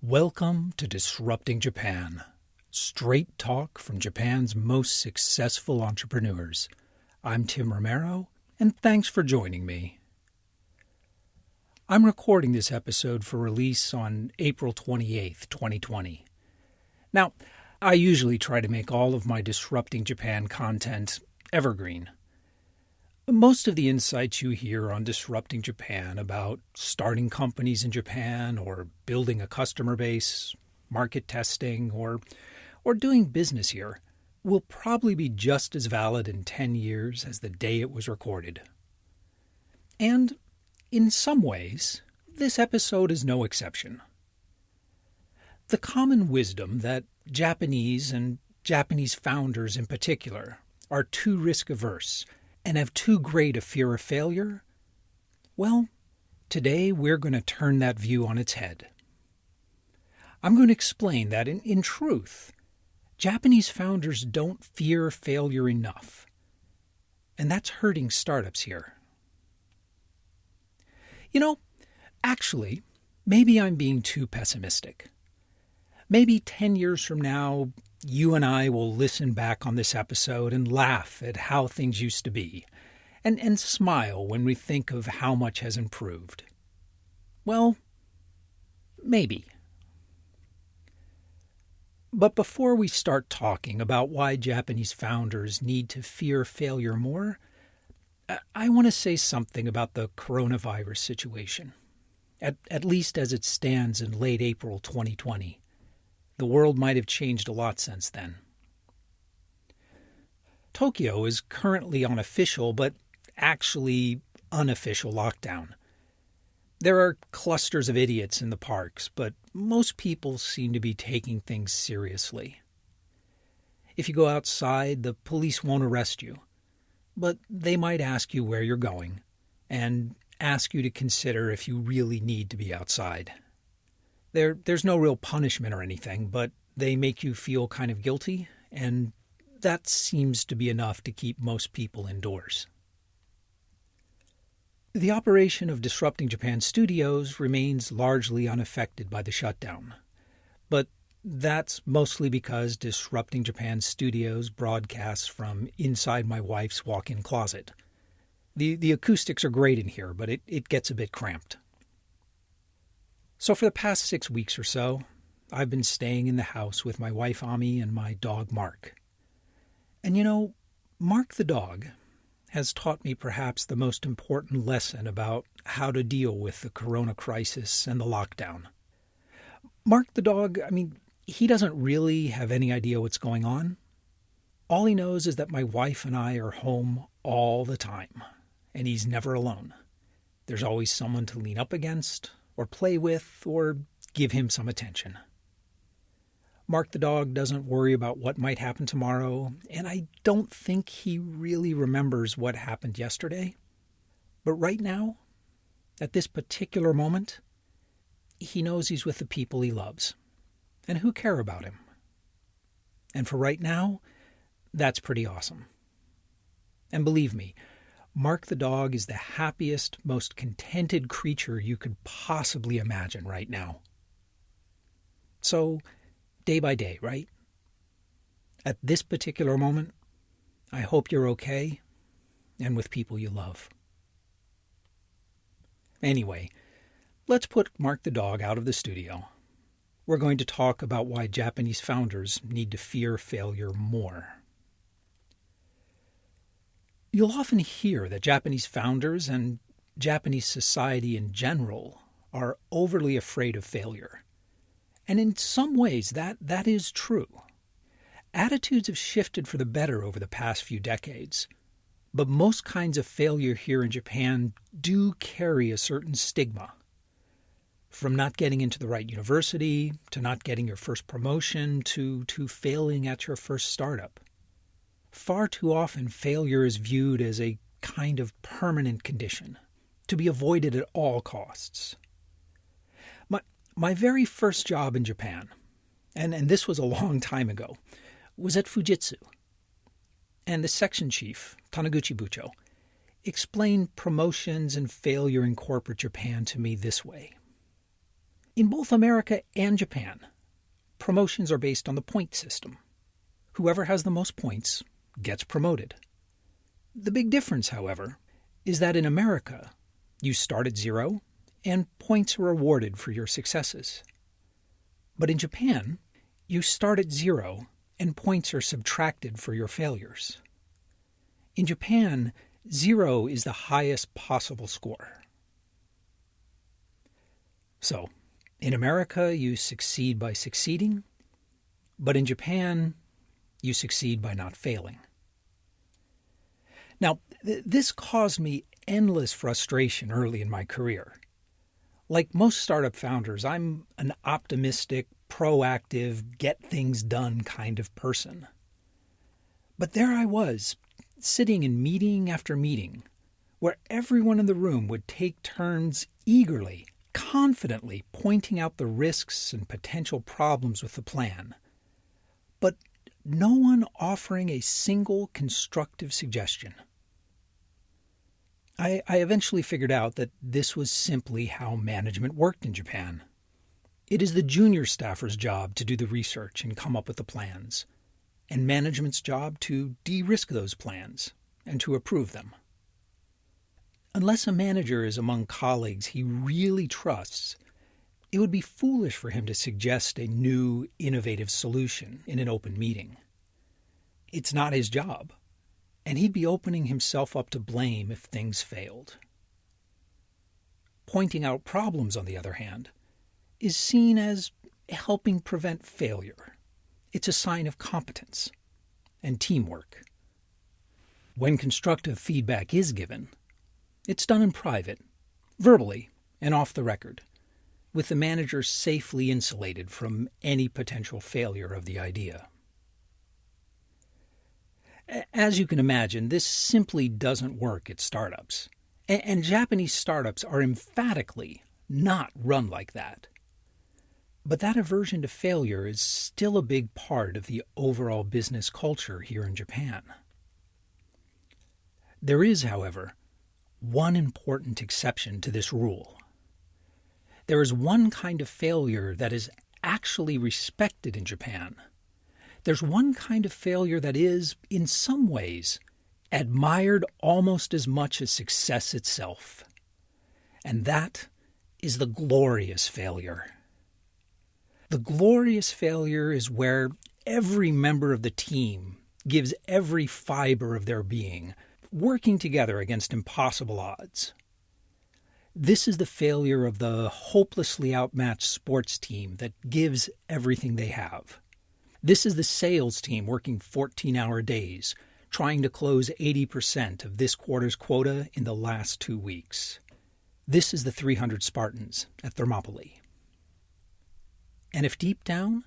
Welcome to Disrupting Japan. Straight talk from Japan's most successful entrepreneurs. I'm Tim Romero, and thanks for joining me. I'm recording this episode for release on April 28th, 2020. Now, I usually try to make all of my Disrupting Japan content evergreen. Most of the insights you hear on Disrupting Japan about starting companies in Japan or building a customer base, market testing, or doing business here will probably be just as valid in 10 years as the day it was recorded. And in some ways, this episode is no exception. The common wisdom that Japanese and Japanese founders in particular are too risk-averse and have too great a fear of failure? Well, today we're going to turn that view on its head. I'm going to explain that in truth, Japanese founders don't fear failure enough. And that's hurting startups here. Actually, maybe I'm being too pessimistic. Maybe 10 years from now, you and I will listen back on this episode and laugh at how things used to be, and smile when we think of how much has improved. Well, maybe. But before we start talking about why Japanese founders need to fear failure more, I want to say something about the coronavirus situation, at least as it stands in late April 2020. The world might have changed a lot since then. Tokyo is currently on official, but actually unofficial lockdown. There are clusters of idiots in the parks, but most people seem to be taking things seriously. If you go outside, the police won't arrest you, but they might ask you where you're going and ask you to consider if you really need to be outside. There's no real punishment or anything, but they make you feel kind of guilty, and that seems to be enough to keep most people indoors. The operation of Disrupting Japan Studios remains largely unaffected by the shutdown, but that's mostly because Disrupting Japan Studios broadcasts from inside my wife's walk-in closet. The acoustics are great in here, but it gets a bit cramped. So for the past 6 weeks or so, I've been staying in the house with my wife Ami and my dog Mark. And Mark the dog has taught me perhaps the most important lesson about how to deal with the corona crisis and the lockdown. Mark the dog, he doesn't really have any idea what's going on. All he knows is that my wife and I are home all the time, and he's never alone. There's always someone to lean up against, or play with, or give him some attention. Mark the dog doesn't worry about what might happen tomorrow, and I don't think he really remembers what happened yesterday. But right now, at this particular moment, he knows he's with the people he loves, and who care about him. And for right now, that's pretty awesome. And believe me, Mark the dog is the happiest, most contented creature you could possibly imagine right now. So, day by day, right? At this particular moment, I hope you're okay and with people you love. Anyway, let's put Mark the dog out of the studio. We're going to talk about why Japanese founders need to fear failure more. You'll often hear that Japanese founders and Japanese society in general are overly afraid of failure. And in some ways, that is true. Attitudes have shifted for the better over the past few decades, but most kinds of failure here in Japan do carry a certain stigma. From not getting into the right university, to not getting your first promotion, to failing at your first startup. Far too often, failure is viewed as a kind of permanent condition, to be avoided at all costs. My very first job in Japan, and this was a long time ago, was at Fujitsu. And the section chief, Taniguchi Bucho, explained promotions and failure in corporate Japan to me this way. In both America and Japan, promotions are based on the point system. Whoever has the most points gets promoted. The big difference, however, is that in America, you start at 0 and points are awarded for your successes. But in Japan, you start at 0 and points are subtracted for your failures. In Japan, 0 is the highest possible score. So, in America, you succeed by succeeding, but in Japan, you succeed by not failing. Now, this caused me endless frustration early in my career. Like most startup founders, I'm an optimistic, proactive, get things done kind of person. But there I was, sitting in meeting after meeting, where everyone in the room would take turns eagerly, confidently pointing out the risks and potential problems with the plan, but no one offering a single constructive suggestion. I eventually figured out that this was simply how management worked in Japan. It is the junior staffer's job to do the research and come up with the plans, and management's job to de-risk those plans and to approve them. Unless a manager is among colleagues he really trusts, it would be foolish for him to suggest a new, innovative solution in an open meeting. It's not his job, and he'd be opening himself up to blame if things failed. Pointing out problems, on the other hand, is seen as helping prevent failure. It's a sign of competence and teamwork. When constructive feedback is given, it's done in private, verbally, and off the record, with the manager safely insulated from any potential failure of the idea. As you can imagine, this simply doesn't work at startups. And Japanese startups are emphatically not run like that. But that aversion to failure is still a big part of the overall business culture here in Japan. There is, however, one important exception to this rule. There is one kind of failure that is actually respected in Japan. There's one kind of failure that is, in some ways, admired almost as much as success itself. And that is the glorious failure. The glorious failure is where every member of the team gives every fiber of their being, working together against impossible odds. This is the failure of the hopelessly outmatched sports team that gives everything they have. This is the sales team working 14-hour days, trying to close 80% of this quarter's quota in the last 2 weeks. This is the 300 Spartans at Thermopylae. And if deep down,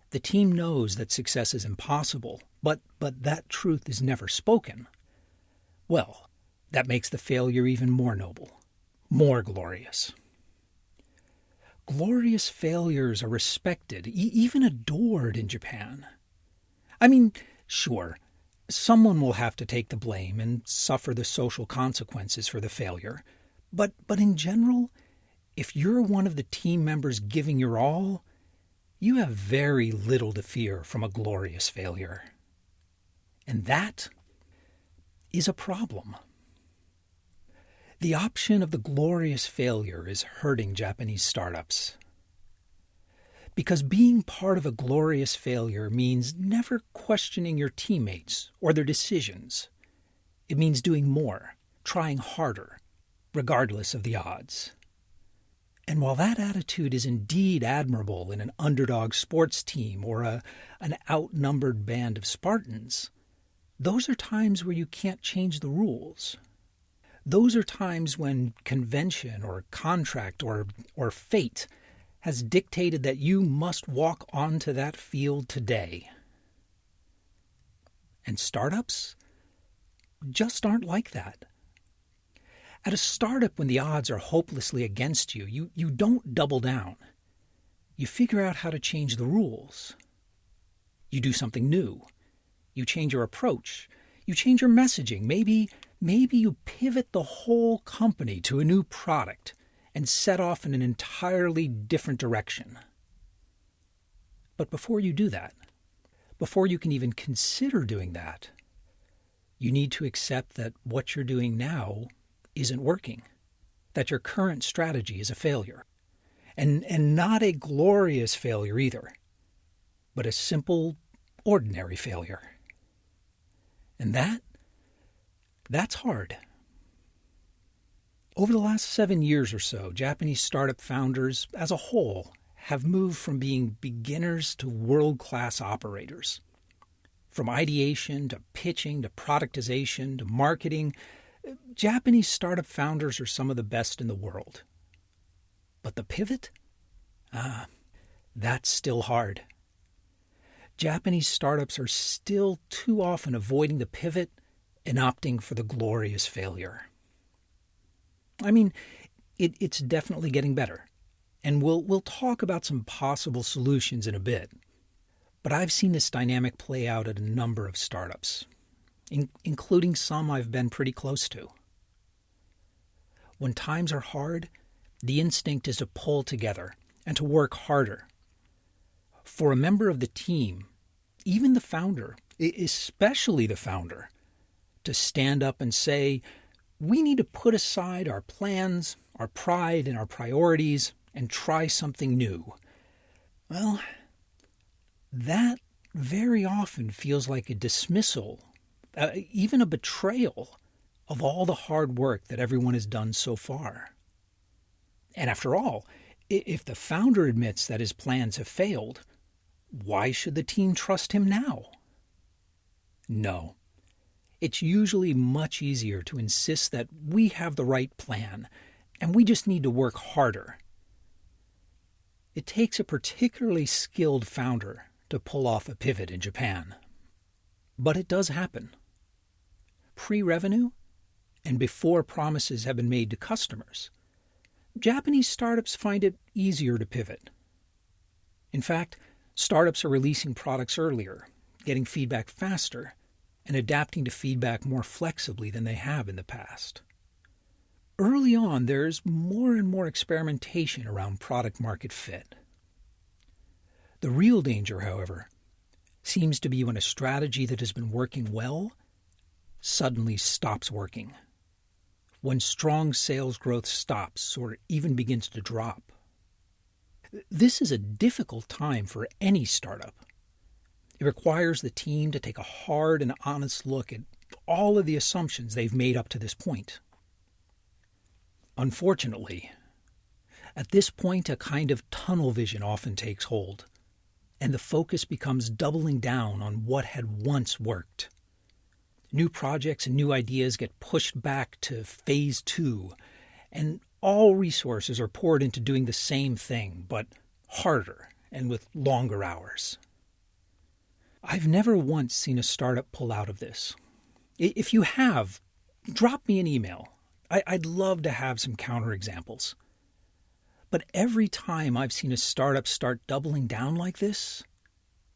the team knows that success is impossible, but that truth is never spoken, well, that makes the failure even more noble, more glorious. Glorious failures are respected, even adored in Japan. I mean, sure, someone will have to take the blame and suffer the social consequences for the failure. But in general, if you're one of the team members giving your all, you have very little to fear from a glorious failure. And that is a problem. The option of the glorious failure is hurting Japanese startups. Because being part of a glorious failure means never questioning your teammates or their decisions. It means doing more, trying harder, regardless of the odds. And while that attitude is indeed admirable in an underdog sports team or an outnumbered band of Spartans, those are times where you can't change the rules. Those are times when convention or contract or fate has dictated that you must walk onto that field today. And startups just aren't like that. At a startup, when the odds are hopelessly against you, you don't double down. You figure out how to change the rules. You do something new. You change your approach. You change your messaging. Maybe you pivot the whole company to a new product and set off in an entirely different direction. But before you do that, before you can even consider doing that, you need to accept that what you're doing now isn't working, that your current strategy is a failure, and not a glorious failure either, but a simple, ordinary failure. And that's hard. Over the last 7 years or so, Japanese startup founders as a whole have moved from being beginners to world-class operators. From ideation to pitching to productization to marketing, Japanese startup founders are some of the best in the world. But the pivot? That's still hard. Japanese startups are still too often avoiding the pivot and opting for the glorious failure. I mean, it's definitely getting better, and we'll talk about some possible solutions in a bit. But I've seen this dynamic play out at a number of startups, including some I've been pretty close to. When times are hard, the instinct is to pull together and to work harder. For a member of the team, even the founder, especially the founder, to stand up and say, we need to put aside our plans, our pride, and our priorities and try something new. Well, that very often feels like a dismissal, even a betrayal of all the hard work that everyone has done so far. And after all, if the founder admits that his plans have failed, why should the team trust him now? No. It's usually much easier to insist that we have the right plan and we just need to work harder. It takes a particularly skilled founder to pull off a pivot in Japan. But it does happen. Pre-revenue and before promises have been made to customers, Japanese startups find it easier to pivot. In fact, startups are releasing products earlier, getting feedback faster, and adapting to feedback more flexibly than they have in the past. Early on, there's more and more experimentation around product-market fit. The real danger, however, seems to be when a strategy that has been working well suddenly stops working, when strong sales growth stops or even begins to drop. This is a difficult time for any startup. It requires the team to take a hard and honest look at all of the assumptions they've made up to this point. Unfortunately, at this point, a kind of tunnel vision often takes hold, and the focus becomes doubling down on what had once worked. New projects and new ideas get pushed back to phase 2, and all resources are poured into doing the same thing, but harder and with longer hours. I've never once seen a startup pull out of this. If you have, drop me an email. I'd love to have some counterexamples. But every time I've seen a startup start doubling down like this,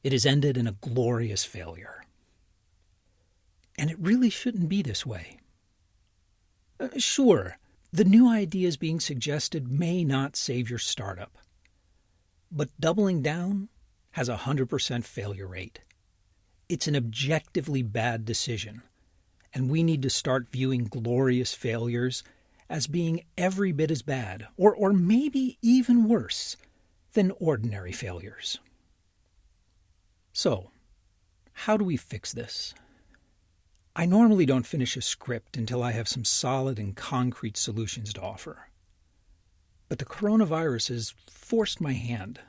it has ended in a glorious failure. And it really shouldn't be this way. Sure, the new ideas being suggested may not save your startup, but doubling down has a 100% failure rate. It's an objectively bad decision, and we need to start viewing glorious failures as being every bit as bad, or maybe even worse, than ordinary failures. So, how do we fix this? I normally don't finish a script until I have some solid and concrete solutions to offer. But the coronavirus has forced my hand,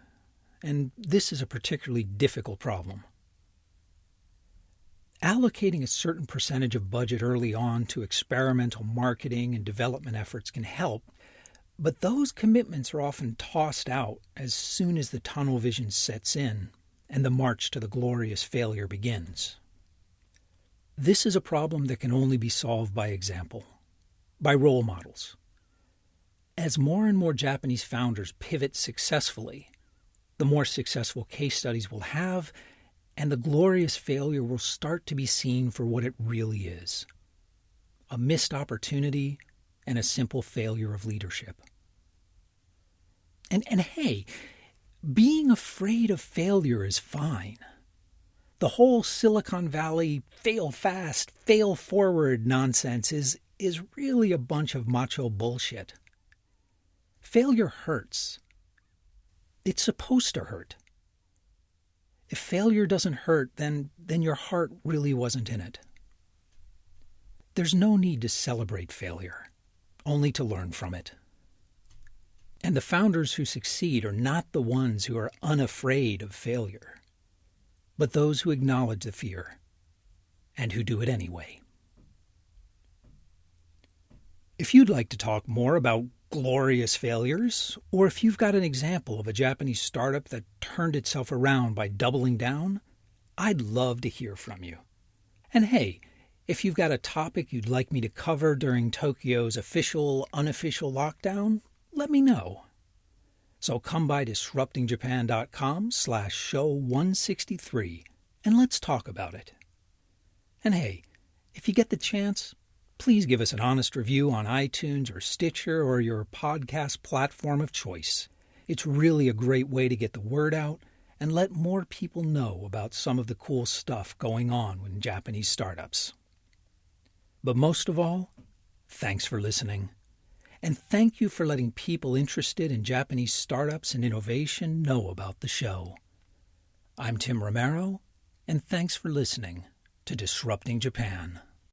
and this is a particularly difficult problem. Allocating a certain percentage of budget early on to experimental marketing and development efforts can help, but those commitments are often tossed out as soon as the tunnel vision sets in and the march to the glorious failure begins. This is a problem that can only be solved by example, by role models. As more and more Japanese founders pivot successfully, the more successful case studies we'll have, and the glorious failure will start to be seen for what it really is: a missed opportunity and a simple failure of leadership. And hey, being afraid of failure is fine. The whole Silicon Valley fail fast, fail forward nonsense is really a bunch of macho bullshit. Failure hurts. It's supposed to hurt. If failure doesn't hurt, then your heart really wasn't in it. There's no need to celebrate failure, only to learn from it. And the founders who succeed are not the ones who are unafraid of failure, but those who acknowledge the fear and who do it anyway. If you'd like to talk more about glorious failures, or if you've got an example of a Japanese startup that turned itself around by doubling down, I'd love to hear from you. And hey, if you've got a topic you'd like me to cover during Tokyo's official, unofficial lockdown, let me know. So come by disruptingjapan.com/show163 and let's talk about it. And hey, if you get the chance, please give us an honest review on iTunes or Stitcher or your podcast platform of choice. It's really a great way to get the word out and let more people know about some of the cool stuff going on with Japanese startups. But most of all, thanks for listening. And thank you for letting people interested in Japanese startups and innovation know about the show. I'm Tim Romero, and thanks for listening to Disrupting Japan.